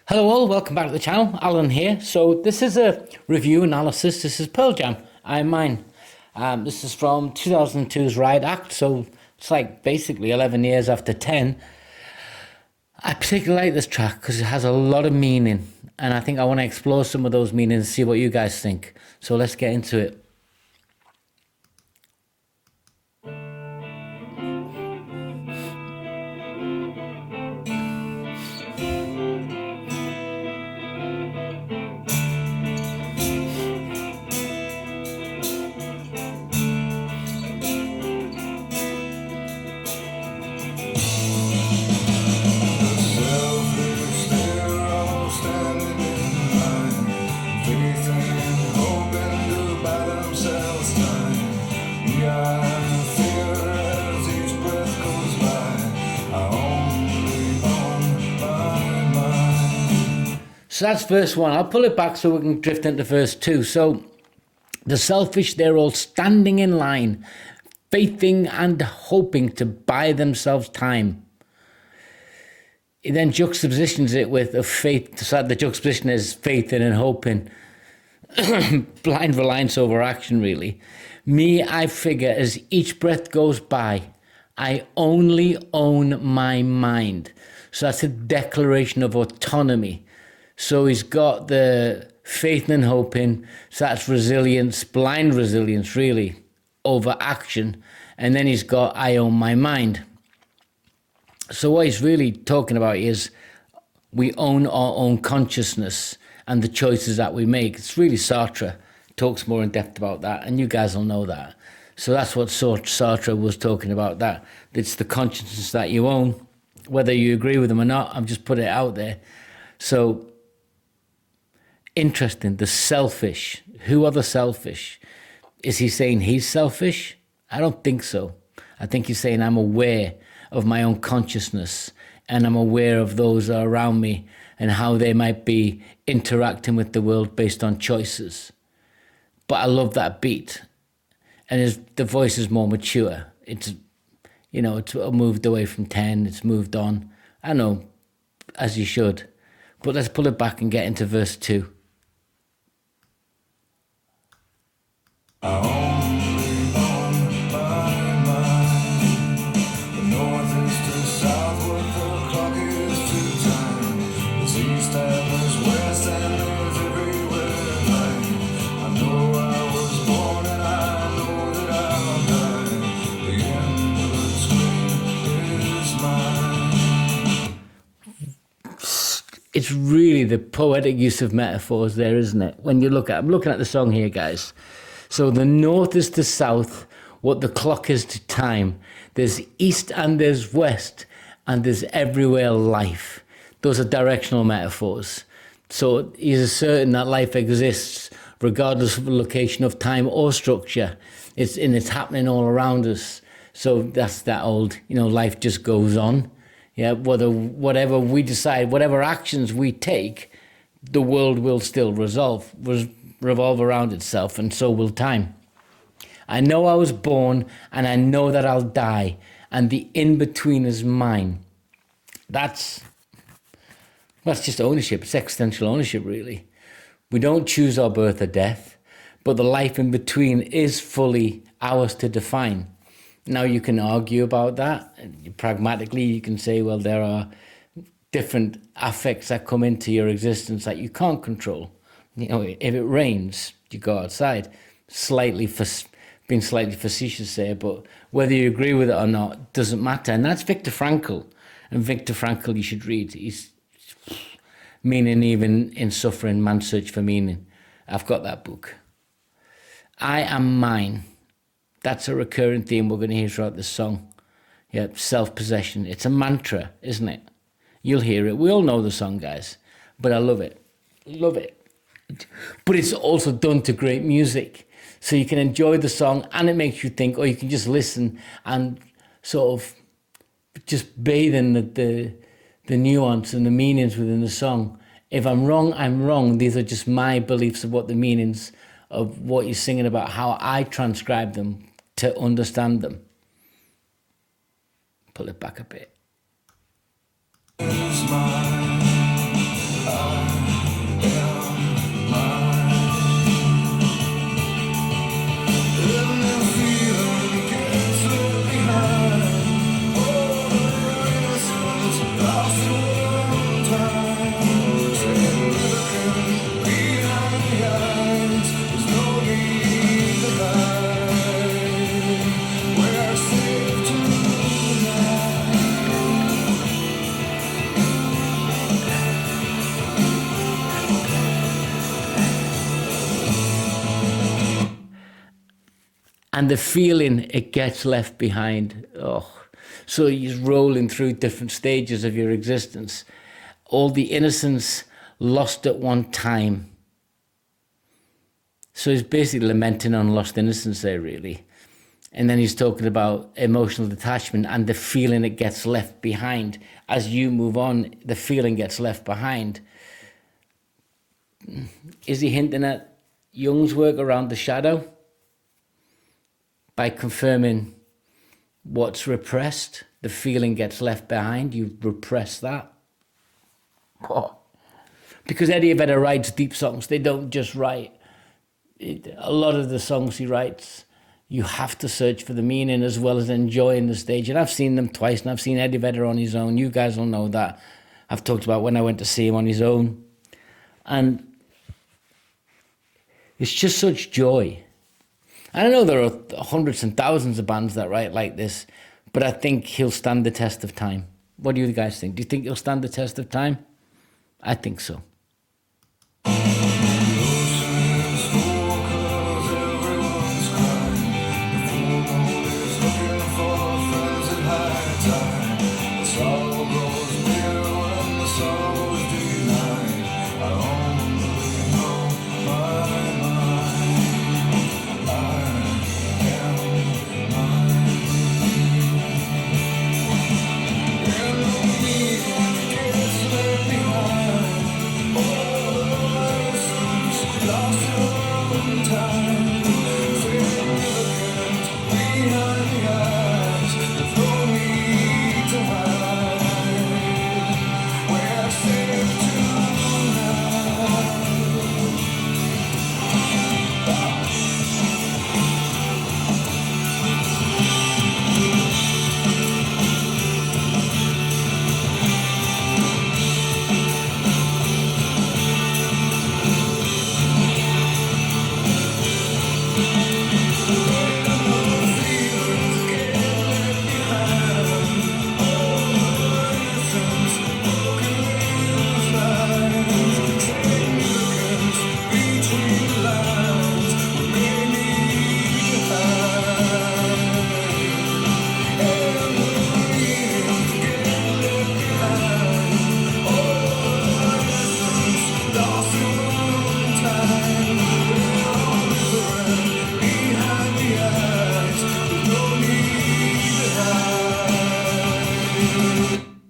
Hello all, welcome back to the channel. Alan here. So this is a review analysis. This is Pearl Jam, I Am Mine. This is from 2002's Riot Act, so it's like basically 11 years after 10. I particularly like this track because it has a lot of meaning, and I think I want to explore some of those meanings and see what you guys think. So let's get into it. So that's verse 1. I'll pull it back so we can drift into verse 2. So the selfish, they're all standing in line, faithing and hoping to buy themselves time. He then juxtapositions it with a faith. So the juxtaposition is faithing and hoping. Blind reliance over action, really. Me, I figure, as each breath goes by, I only own my mind. So that's a declaration of autonomy. So he's got the faith and hoping, so that's resilience, blind resilience really, over action. And then he's got I own my mind. So what he's really talking about is we own our own consciousness and the choices that we make. It's really Sartre, talks more in depth about that, and you guys will know that. So that's what Sartre was talking about, that it's the consciousness that you own, whether you agree with him or not. I'm just putting it out there. So interesting, the selfish. Who are the selfish? Is he saying he's selfish? I don't think so. I think he's saying I'm aware of my own consciousness and I'm aware of those that are around me and how they might be interacting with the world based on choices. But I love that beat. And the voice is more mature. It's moved away from 10, it's moved on. I know, as you should. But let's pull it back and get into verse 2. I only own my mind. The north is to south, what the clock is to time. There's east and there's west and there's everywhere night. I know I was born and I know that I'll die. The end of the screen is mine. It's really the poetic use of metaphors there, isn't it? When you look at, I'm looking at the song here, guys. So the north is to south, what the clock is to time. There's east and there's west, and there's everywhere life. Those are directional metaphors. So he's asserting that life exists regardless of the location of time or structure. It's happening all around us. So that's that old, life just goes on. Yeah, whatever we decide, whatever actions we take, the world will still revolve around itself, and so will time. I know I was born, and I know that I'll die, and the in-between is mine. That's just ownership. It's existential ownership, really. We don't choose our birth or death, but the life in between is fully ours to define. Now, you can argue about that. Pragmatically, you can say, well, there are different affects that come into your existence that you can't control. If it rains, you go outside. Being slightly facetious there, but whether you agree with it or not doesn't matter. And that's Viktor Frankl. And Viktor Frankl you should read. He's Meaning Even in Suffering, Man's Search for Meaning. I've got that book. I Am Mine. That's a recurring theme we're going to hear throughout this song. Yeah, self-possession. It's a mantra, isn't it? You'll hear it. We all know the song, guys. But I love it. Love it. But it's also done to great music. So you can enjoy the song and it makes you think, or you can just listen and sort of just bathe in the nuance and the meanings within the song. If I'm wrong, I'm wrong. These are just my beliefs of what the meanings of what you're singing about, how I transcribe them to understand them. Pull it back a bit. and the feeling it gets left behind. Oh, so he's rolling through different stages of your existence. All the innocence lost at one time. So he's basically lamenting on lost innocence there, really. And then he's talking about emotional detachment and the feeling it gets left behind. As you move on, the feeling gets left behind. Is he hinting at Jung's work around the shadow? By confirming what's repressed, the feeling gets left behind, you repress that. Oh. Because Eddie Vedder writes deep songs, they don't just write. A lot of the songs he writes, you have to search for the meaning as well as enjoying the stage. And I've seen them twice, and I've seen Eddie Vedder on his own. You guys will know that. I've talked about when I went to see him on his own. And it's just such joy. I know there are hundreds and thousands of bands that write like this, but I think he'll stand the test of time. What do you guys think? Do you think he'll stand the test of time? I think so.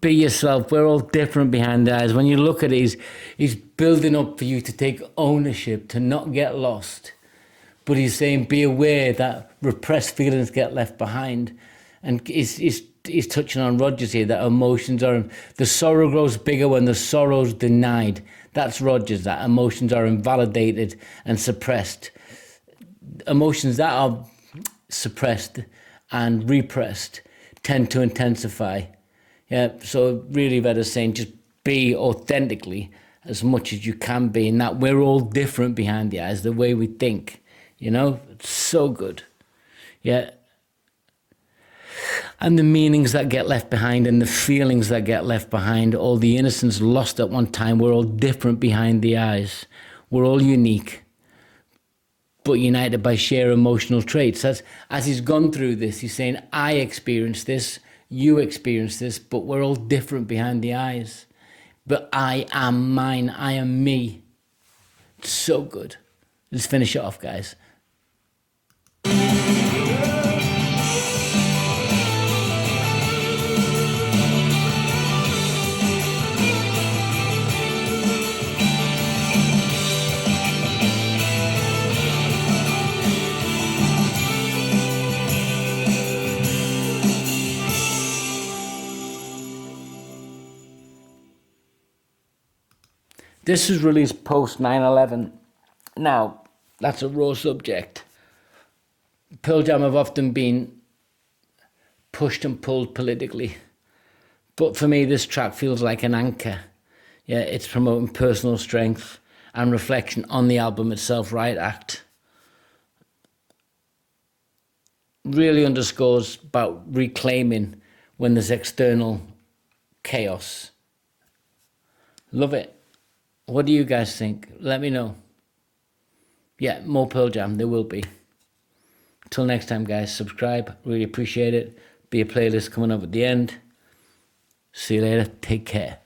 Be yourself. We're all different behind the eyes. When you look at it, he's building up for you to take ownership, to not get lost. But he's saying, be aware that repressed feelings get left behind. And he's touching on Rogers here, that emotions are, the sorrow grows bigger when the sorrow's denied. That's Rogers, that emotions are invalidated and suppressed. Emotions that are suppressed and repressed tend to intensify. Yeah, so really Vedder's saying just be authentically as much as you can be, and that we're all different behind the eyes, the way we think, you know? It's so good. Yeah. And the meanings that get left behind and the feelings that get left behind, all the innocence lost at one time, we're all different behind the eyes. We're all unique, but united by shared emotional traits. As he's gone through this, he's saying, I experienced this, you experience this, but we're all different behind the eyes. But I am mine, I am me. It's so good. Let's finish it off, guys. This was released post 9/11. Now, that's a raw subject. Pearl Jam have often been pushed and pulled politically. But for me, this track feels like an anchor. Yeah, it's promoting personal strength and reflection on the album itself, Riot Act. Really underscores about reclaiming when there's external chaos. Love it. What do you guys think? Let me know. Yeah, more Pearl Jam, there will be. Till next time, guys, subscribe. Really appreciate it. Be a playlist coming up at the end. See you later. Take care.